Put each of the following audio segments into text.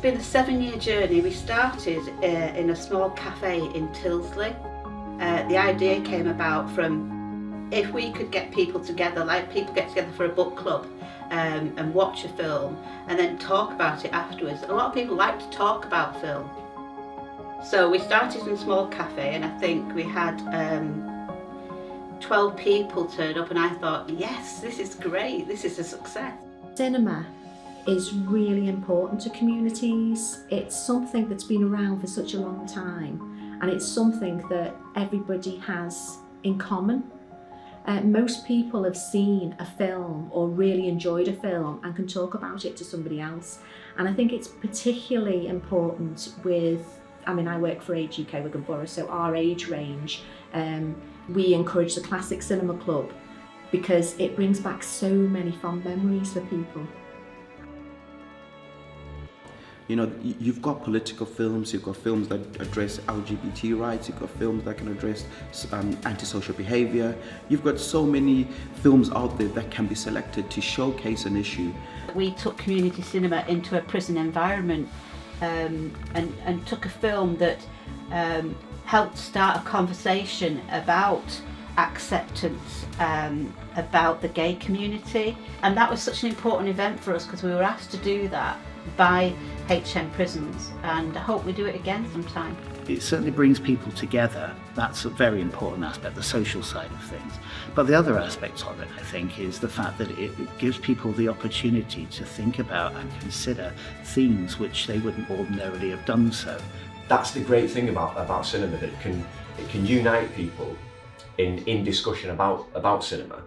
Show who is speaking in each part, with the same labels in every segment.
Speaker 1: been a 7-year journey. We started in a small cafe in Tyldesley. The idea came about from if we could get people together, like people get together for a book club and watch a film and then talk about it afterwards. A lot of people like to talk about film. So we started in a small cafe, and I think we had 12 people turn up, and I thought, yes, this is great, this is a success.
Speaker 2: Cinema is really important to communities. It's something that's been around for such a long time, and it's something that everybody has in common. Most people have seen a film or really enjoyed a film and can talk about it to somebody else. And I think it's particularly important with, I work for Age UK Wigan Borough, so our age range, we encourage the Classic Cinema Club because it brings back so many fond memories for people.
Speaker 3: You know, you've got political films, you've got films that address LGBT rights, you've got films that can address antisocial behaviour. You've got so many films out there that can be selected to showcase an issue.
Speaker 1: We took community cinema into a prison environment and took a film that helped start a conversation about acceptance, about the gay community. And that was such an important event for us because we were asked to do that by HM Prisons, and I hope we do it again sometime.
Speaker 4: It certainly brings people together. That's a very important aspect, the social side of things. But the other aspect of it, I think, is the fact that it gives people the opportunity to think about and consider themes which they wouldn't ordinarily have done so.
Speaker 5: That's the great thing about cinema, that it can unite people in discussion about cinema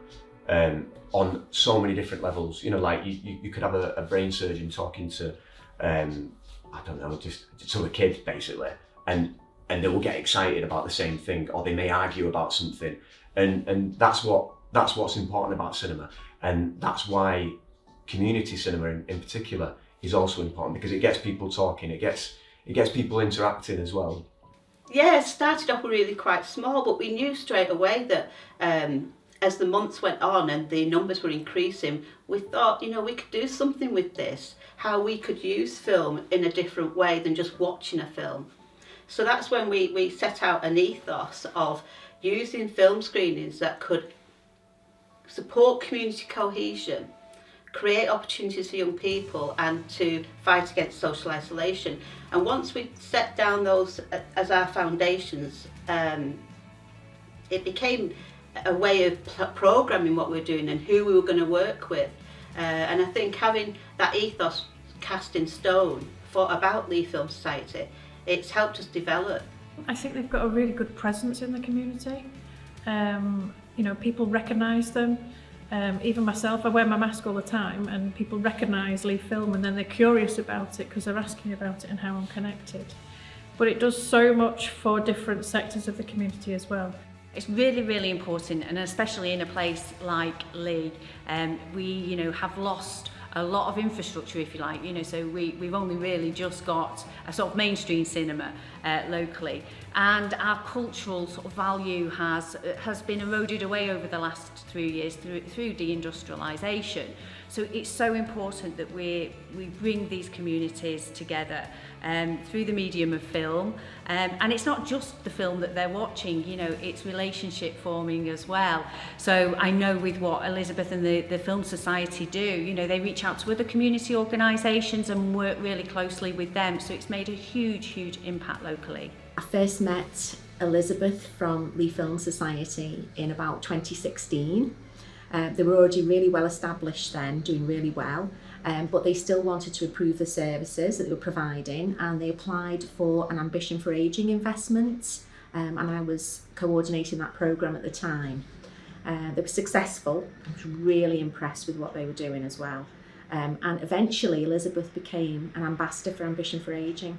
Speaker 5: on so many different levels. You know, like you could have a brain surgeon talking to I don't know, just to a kid basically, and they will get excited about the same thing, or they may argue about something, and that's what's important about cinema, and that's why community cinema in particular is also important, because it gets people talking, it gets people interacting as well.
Speaker 1: Yeah, it started off really quite small, but we knew straight away that as the months went on and the numbers were increasing, we thought, you know, we could do something with this, how we could use film in a different way than just watching a film. So that's when we set out an ethos of using film screenings that could support community cohesion, create opportunities for young people, and to fight against social isolation. And once we set down those as our foundations, it became a way of programming what we're doing and who we were going to work with. And I think having that ethos cast in stone about Leigh Film Society, it's helped us develop.
Speaker 6: I think they've got a really good presence in the community. You know, people recognise them. Even myself, I wear my mask all the time, and people recognise Leigh Film, and then they're curious about it because they're asking about it and how I'm connected. But it does so much for different sectors of the community as well.
Speaker 7: It's really, really important, and especially in a place like Leigh, we, have lost a lot of infrastructure, if you like, so we've only really just got a sort of mainstream cinema locally, and our cultural sort of value has been eroded away over the last 3 years through deindustrialisation. So it's so important that we bring these communities together through the medium of film, and it's not just the film that they're watching, it's relationship forming as well. So I know with what Elizabeth and the Film Society do, they reach out to other community organisations and work really closely with them, so it's made a huge impact locally.
Speaker 2: I first met Elizabeth from Leigh Film Society in about 2016. They were already really well established then, doing really well, but they still wanted to improve the services that they were providing, and they applied for an Ambition for Ageing investment, and I was coordinating that programme at the time. They were successful. I was really impressed with what they were doing as well, and eventually Elizabeth became an ambassador for Ambition for Ageing.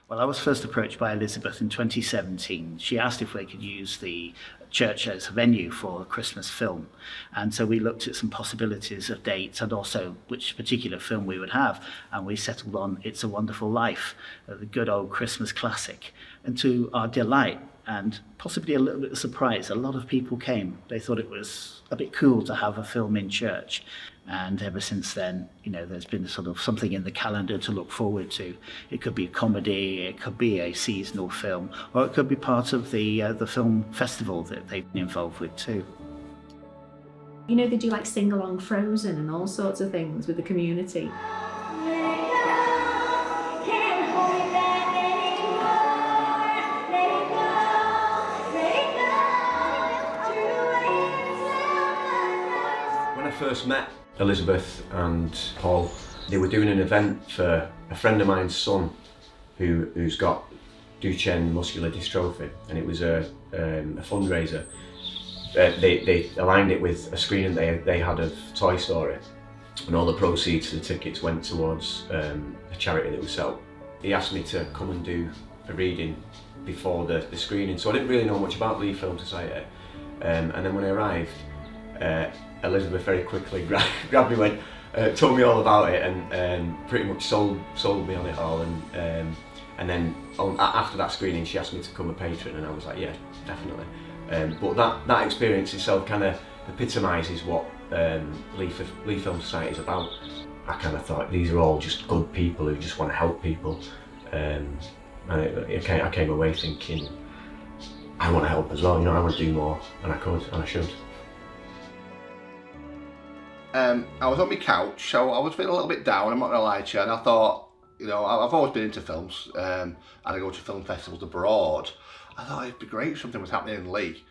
Speaker 4: Well, I was first approached by Elizabeth in 2017. She asked if we could use the church as a venue for a Christmas film. And so we looked at some possibilities of dates and also which particular film we would have. And we settled on It's a Wonderful Life, the good old Christmas classic. And to our delight, and possibly a little bit surprised. A lot of people came. They thought it was a bit cool to have a film in church. And ever since then, there's been sort of something in the calendar to look forward to. It could be a comedy, it could be a seasonal film, or it could be part of the film festival that they've been involved with too.
Speaker 2: They do like sing-along Frozen and all sorts of things with the community.
Speaker 5: When I first met Elizabeth and Paul, they were doing an event for a friend of mine's son who's got Duchenne muscular dystrophy, and it was a fundraiser. They aligned it with a screening they had of Toy Story, and all the proceeds for the tickets went towards a charity that we sell. He asked me to come and do a reading before the screening, so I didn't really know much about Leigh Film Society. And then when I arrived, Elizabeth very quickly grabbed me, told me all about it, and pretty much sold me on it all. And then after that screening, she asked me to become a patron, and I was like, yeah, definitely. But that experience itself kind of epitomises what Leigh Film Society is about. I kind of thought these are all just good people who just want to help people. And I came away thinking, I want to help as well. I want to do more, and I could, and I should.
Speaker 8: I was on my couch, so I was feeling a little bit down, I'm not going to lie to you, and I thought, I've always been into films, and I go to film festivals abroad. I thought it'd be great if something was happening in Leigh.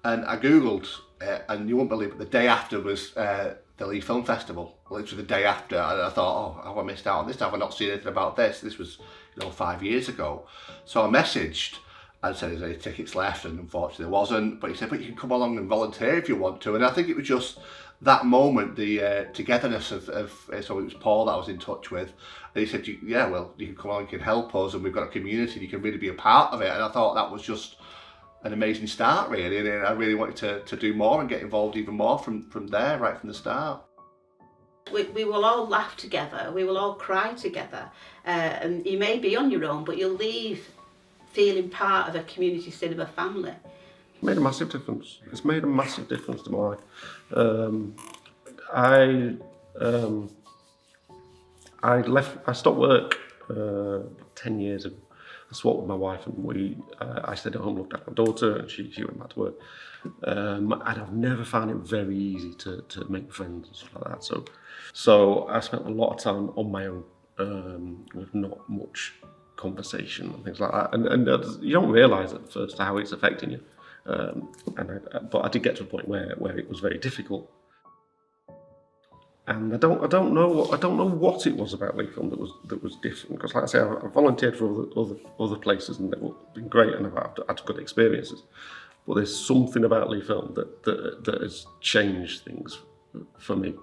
Speaker 8: And I googled it, and you won't believe it, the day after was the Leigh Film Festival, literally the day after, and I thought, oh, have I missed out on this? Have I not seen anything about this? This was 5 years ago. So I messaged and said, is there any tickets left? And unfortunately there wasn't, but he said, but you can come along and volunteer if you want to. And I think it was just that moment, the togetherness of so it was Paul that I was in touch with, and he said, yeah, well, you can come along, you can help us, and we've got a community, you can really be a part of it. And I thought that was just an amazing start, really, and I really wanted to do more and get involved even more from there, right from the start.
Speaker 1: We will all laugh together, we will all cry together, and you may be on your own, but you'll leave feeling part of a community cinema family.
Speaker 9: It made a massive difference. It's made a massive difference to my life. I stopped work 10 years ago. I swapped with my wife, and I stayed at home, looked after my daughter, and she went back to work. And I've never found it very easy to make friends and stuff like that. So I spent a lot of time on my own with not much conversation and things like that. And you don't realise at first how it's affecting you. But I did get to a point where it was very difficult. And I don't know what it was about Leigh Film that was different, because like I say, I volunteered for other places, and they've been great, and I've had good experiences. But there's something about Leigh Film that has changed things for me.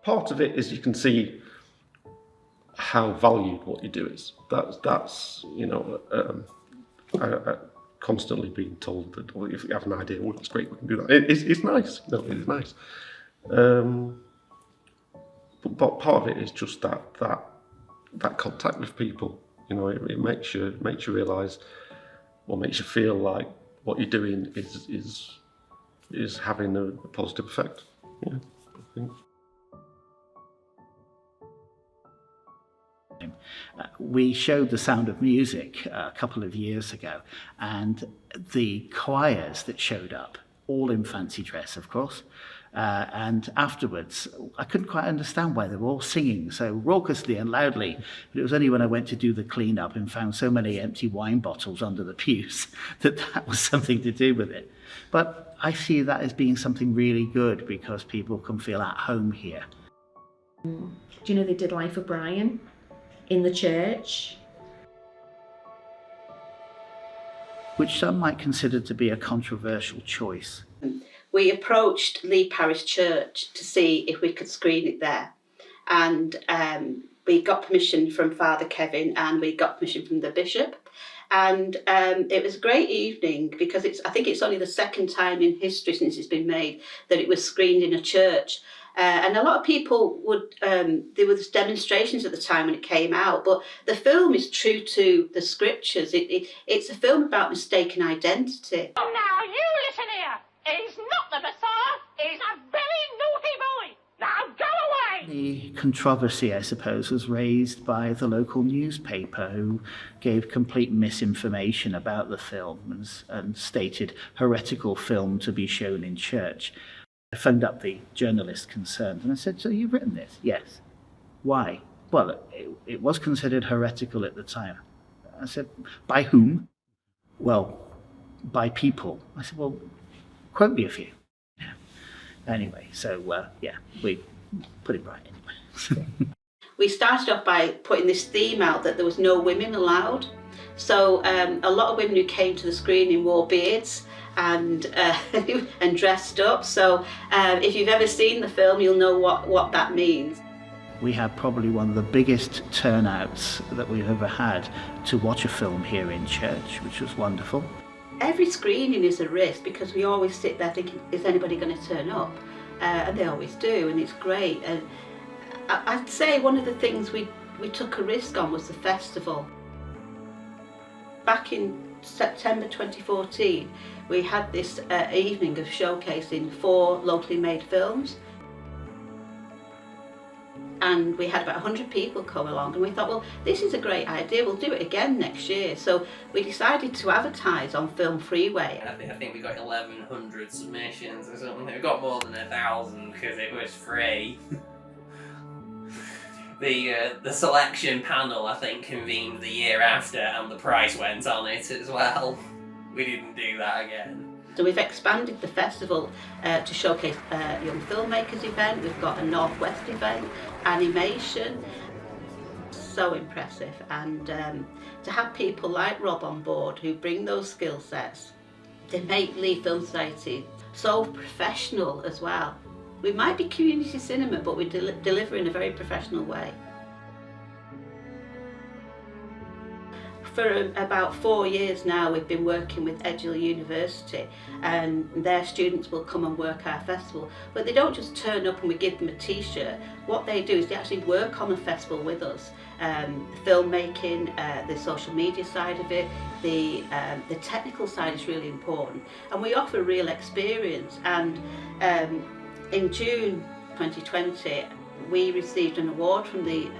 Speaker 9: Part of it is you can see how valued what you do is. That's I constantly being told that, well, if you have an idea, well, that's great, we can do that. It's nice, it is nice. But part of it is just that contact with people. It makes you realise, or makes you feel like what you're doing is having a positive effect. Yeah, I think.
Speaker 4: We showed The Sound of Music a couple of years ago, and the choirs that showed up, all in fancy dress, of course, and afterwards, I couldn't quite understand why they were all singing so raucously and loudly, but it was only when I went to do the clean-up and found so many empty wine bottles under the pews that was something to do with it. But I see that as being something really good, because people can feel at home here.
Speaker 2: Do you know they did Life of Brian in the church?
Speaker 4: Which some might consider to be a controversial choice.
Speaker 1: We approached Leigh Parish Church to see if we could screen it there, and we got permission from Father Kevin, and we got permission from the bishop, and it was a great evening, because I think it's only the second time in history since it's been made that it was screened in a church, And a lot of people would, there was demonstrations at the time when it came out, but the film is true to the scriptures. It's a film about mistaken identity.
Speaker 10: Now you listen here. He's not the Messiah. He's a very naughty boy. Now go away.
Speaker 4: The controversy, I suppose, was raised by the local newspaper, who gave complete misinformation about the film and stated heretical film to be shown in church. I phoned up the journalist concerned and I said, "So you've written this?" "Yes." "Why?" "Well, it was considered heretical at the time." I said, "By whom?" "Well, by people." I said, "Well, quote me a few." Yeah. Anyway, so yeah, we put it right anyway.
Speaker 1: We started off by putting this theme out that there was no women allowed. So a lot of women who came to the screening wore beards and and dressed up. So if you've ever seen the film, you'll know what that means.
Speaker 4: We had probably one of the biggest turnouts that we've ever had to watch a film here in church, which was wonderful.
Speaker 1: Every screening is a risk because we always sit there thinking, is anybody going to turn up? And they always do, and it's great. And I'd say one of the things we took a risk on was the festival. Back in September 2014, we had this evening of showcasing 4 locally made films. And we had about 100 people come along, and we thought, well, this is a great idea, we'll do it again next year. So we decided to advertise on Film Freeway.
Speaker 11: I think we got 1,100 submissions or something. We got more than 1,000 because it was free. The selection panel, I think, convened the year after, and the price went on it as well. We didn't do that again.
Speaker 1: So we've expanded the festival to showcase a young filmmakers event. We've got a Northwest event, animation. So impressive. And to have people like Rob on board who bring those skill sets, they make Leigh Film Society so professional as well. We might be community cinema, but we deliver in a very professional way. For about 4 years now, we've been working with Edgell University, and their students will come and work our festival. But they don't just turn up and we give them a t-shirt. What they do is they actually work on the festival with us. Filmmaking, the social media side of it, the technical side is really important. And we offer real experience. And in June 2020, we received an award from the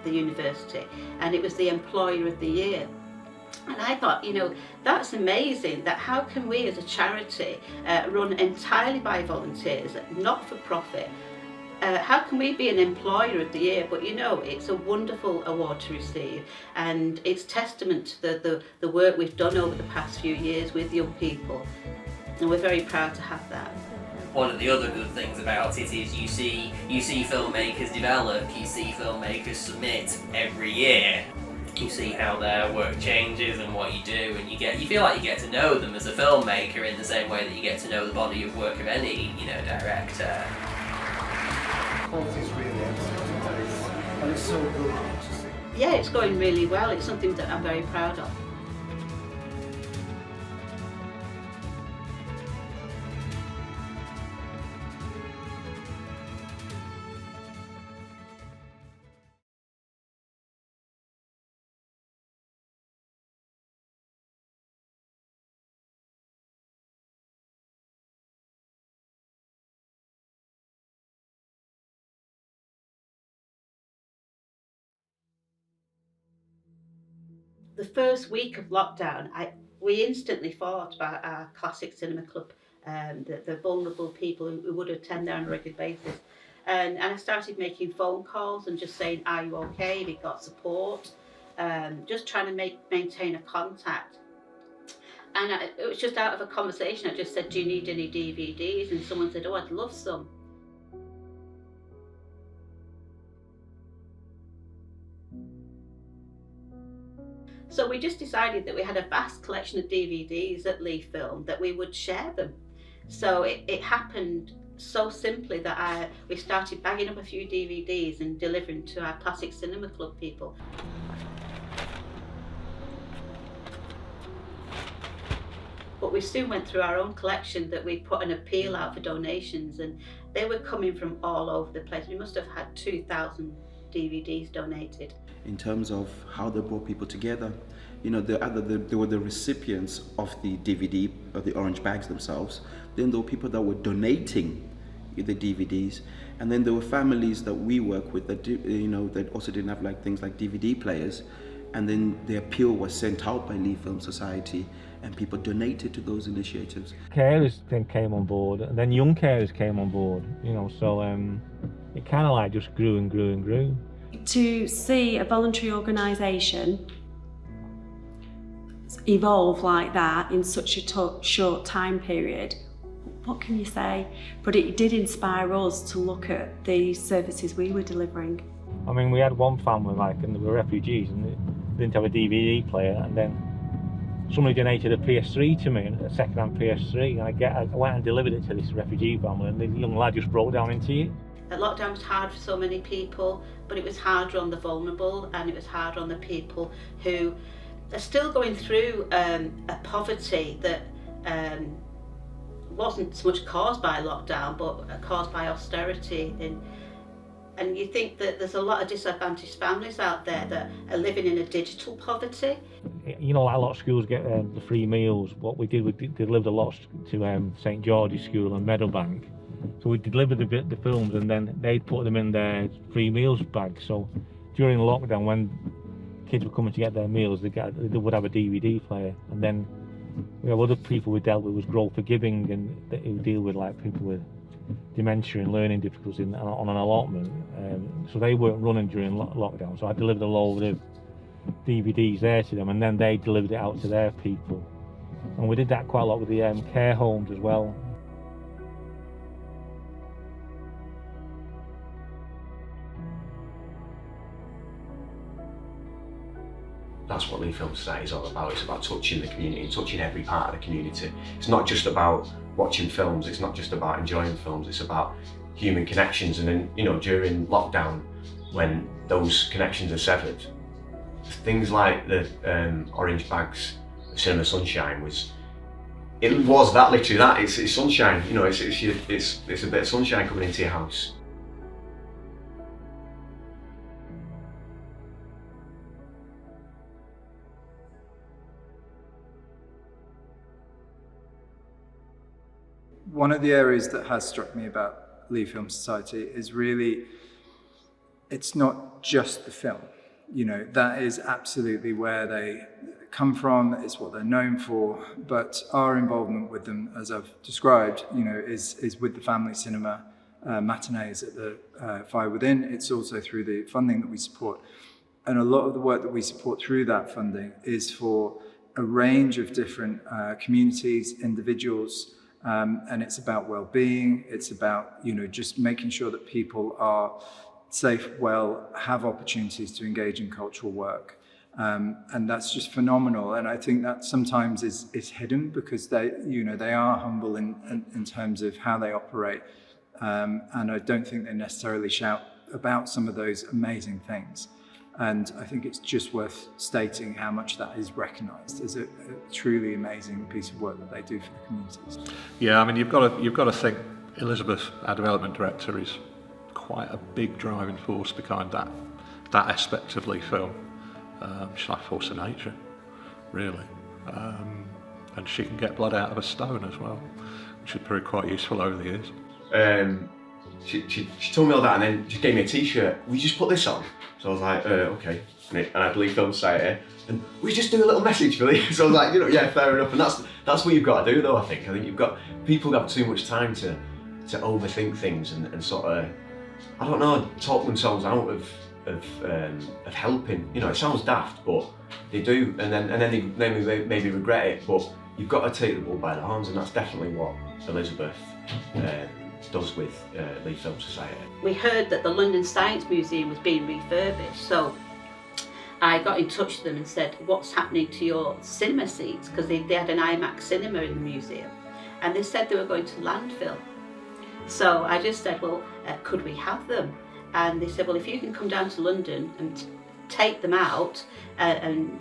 Speaker 1: university, and it was the Employer of the Year. And I thought, you know, that's amazing, that how can we as a charity run entirely by volunteers, not for profit, how can we be an Employer of the Year? But you know, it's a wonderful award to receive, and it's testament to the work we've done over the past few years with young people, and we're very proud to have that.
Speaker 11: One of the other good things about it is you see filmmakers develop, you see filmmakers submit every year. You see how their work changes and what you do, and you feel like you get to know them as a filmmaker in the same way that you get to know the body of work of any, director.
Speaker 12: Quality's really excellent, and it's so good to see.
Speaker 1: Yeah, it's going really well. It's something that I'm very proud of. The first week of lockdown, we instantly thought about our classic cinema club, the vulnerable people who would attend there on a regular basis. And I started making phone calls and just saying, are you okay? Have you got support? Just trying to maintain a contact. And it was just out of a conversation, I just said, do you need any DVDs? And someone said, oh, I'd love some. So we just decided that we had a vast collection of DVDs at Leigh Film, that we would share them. So it happened so simply that we started bagging up a few DVDs and delivering to our Classic Cinema Club people. But but we soon went through our own collection that we put an appeal out for donations, and they were coming from all over the place. We must have had 2,000 DVDs donated.
Speaker 3: In terms of how they brought people together, you know, there were the recipients of the DVD, of the orange bags themselves. Then there were people that were donating the DVDs, and then there were families that we work with that that also didn't have like things like DVD players, and then the appeal was sent out by Leigh Film Society, and people donated to those initiatives.
Speaker 13: Carers then came on board, and then young carers came on board. You know, so it kind of like just grew and grew and grew.
Speaker 14: To see a voluntary organisation evolve like that in such a short time period, what can you say? But it did inspire us to look at the services we were delivering.
Speaker 13: I mean, we had one family, and they were refugees, and they didn't have a DVD player, and then somebody donated a PS3 to me, a second-hand PS3, and I went and delivered it to this refugee family, and the young lad just broke down into it.
Speaker 1: The lockdown was hard for so many people, but it was harder on the vulnerable, and it was harder on the people who are still going through a poverty that wasn't so much caused by lockdown, but caused by austerity. And you think that there's a lot of disadvantaged families out there that are living in a digital poverty.
Speaker 13: You know, like a lot of schools get the free meals. What we did, we delivered a lot to St George's School and Meadowbank. So we delivered the films, and then they'd put them in their free meals bag. So during lockdown, when kids were coming to get their meals, they would have a DVD player. And then we have other people we dealt with was Grow for Giving, and who deal with like people with dementia and learning difficulties on an allotment. So they weren't running during lockdown. So I delivered a load of DVDs there to them, and then they delivered it out to their people. And we did that quite a lot with the care homes as well.
Speaker 5: That's what Leigh Film Society is all about. It's about touching the community and touching every part of the community. It's not just about watching films, it's not just about enjoying films, it's about human connections. And then, you know, during lockdown, when those connections are severed, things like the orange bags of Cinema Sunshine was that literally that. It's sunshine, you know, it's a bit of sunshine coming into your house.
Speaker 12: One of the areas that has struck me about Leigh Film Society is really, it's not just the film. You know, that is absolutely where they come from, it's what they're known for, but our involvement with them, as I've described, you know, is with the family cinema matinees at the Fire Within. It's also through the funding that we support. And a lot of the work that we support through that funding is for a range of different communities, individuals, and it's about well-being. It's about, you know, just making sure that people are safe, well, have opportunities to engage in cultural work. And that's just phenomenal. And I think that sometimes is hidden because they are humble in terms of how they operate. And I don't think they necessarily shout about some of those amazing things. And I think it's just worth stating how much that is recognised as a truly amazing piece of work that they do for the communities.
Speaker 9: Yeah, I mean, you've got to think Elizabeth, our development director, is quite a big driving force behind that aspect of Leigh Film. She's like force of nature, really. And she can get blood out of a stone as well, which has proved quite useful over the years.
Speaker 5: She told me all that and then just gave me a t-shirt. We just put this on. So I was like, okay. And I had Leigh Film Society, and we just do a little message for Leigh. So I was like, you know, yeah, fair enough. And that's what you've got to do, though. I think you've got people have too much time to overthink things and sort of, I don't know, talk themselves out of helping. You know, it sounds daft, but they do, and then they maybe regret it. But you've got to take the bull by the horns, and that's definitely what Elizabeth does with Leigh Film Society. We heard that the London Science Museum was being refurbished, so I got in touch with them and said, what's happening to your cinema seats? Because they had an IMAX cinema in the museum, and they said they were going to landfill. So I just said, well, could we have them? And they said, well, if you can come down to London and take them out and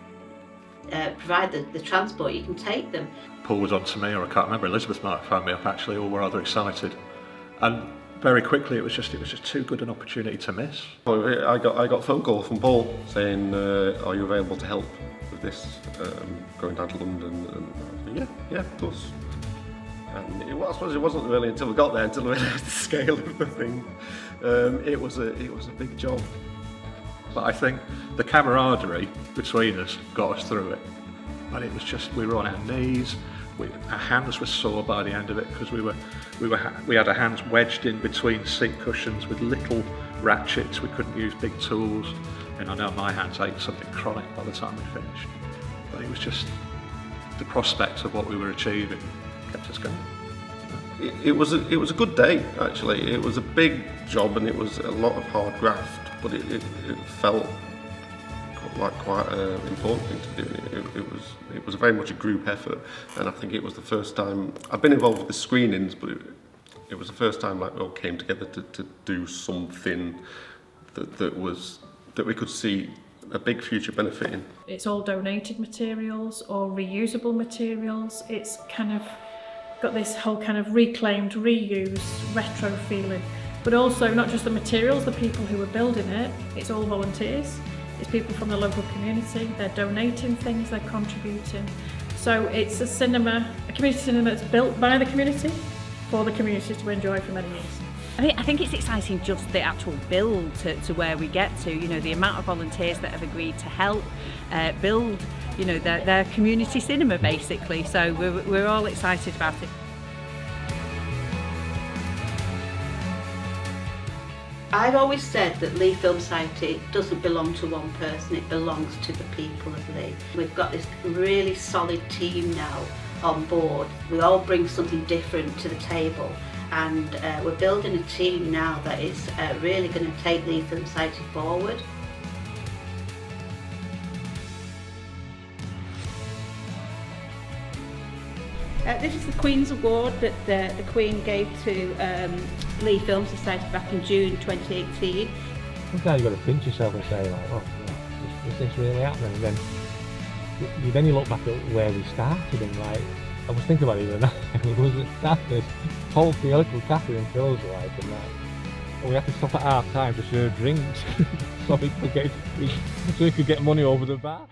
Speaker 1: provide the transport, you can take them.
Speaker 15: Paul was on to me, or I can't remember, Elizabeth might have phoned me up actually, all were rather excited. And very quickly it was just too good an opportunity to miss.
Speaker 9: I got a phone call from Paul saying, are you available to help with this, going down to London? And I said, yeah, of course. And I suppose it wasn't really until we got there until we realised the scale of the thing. It was a big job.
Speaker 15: But I think the camaraderie between us got us through it. And it was just, we were on our knees, our hands were sore by the end of it because we had our hands wedged in between seat cushions with little ratchets. We couldn't use big tools. And I know my hands ate something chronic by the time we finished. But it was just the prospect of what we were achieving kept us going.
Speaker 9: It was a good day actually. It was a big job and it was a lot of hard graft, but it felt like quite an important thing to do. It was very much a group effort, and I think it was the first time I've been involved with the screenings, but it was the first time like we all came together to do something that we could see a big future benefit in.
Speaker 6: It's all donated materials or reusable materials. It's kind of got this whole kind of reclaimed, reused, retro feeling. But also not just the materials, the people who are building it, it's all volunteers. It's people from the local community, they're donating things, they're contributing. So it's a community cinema that's built by the community, for the community to enjoy for many years.
Speaker 7: I think it's exciting just the actual build to where we get to, you know, the amount of volunteers that have agreed to help build, you know, their community cinema basically. So we're all excited about it.
Speaker 1: I've always said that Leigh Film Society doesn't belong to one person, it belongs to the people of Leigh. We've got this really solid team now on board. We all bring something different to the table, and we're building a team now that is really going to take Leigh Film Society forward. This is the Queen's Award that the Queen gave to Leigh Film Society back in June 2018.
Speaker 13: Sometimes you've got to pinch yourself and say, like, oh, is this really happening? And then you look back at where we started, and like, I was thinking about it the other night. We was started this whole theatrical cafe in Phil's, like, and we had to stop at half time to serve drinks so we could get money over the bar.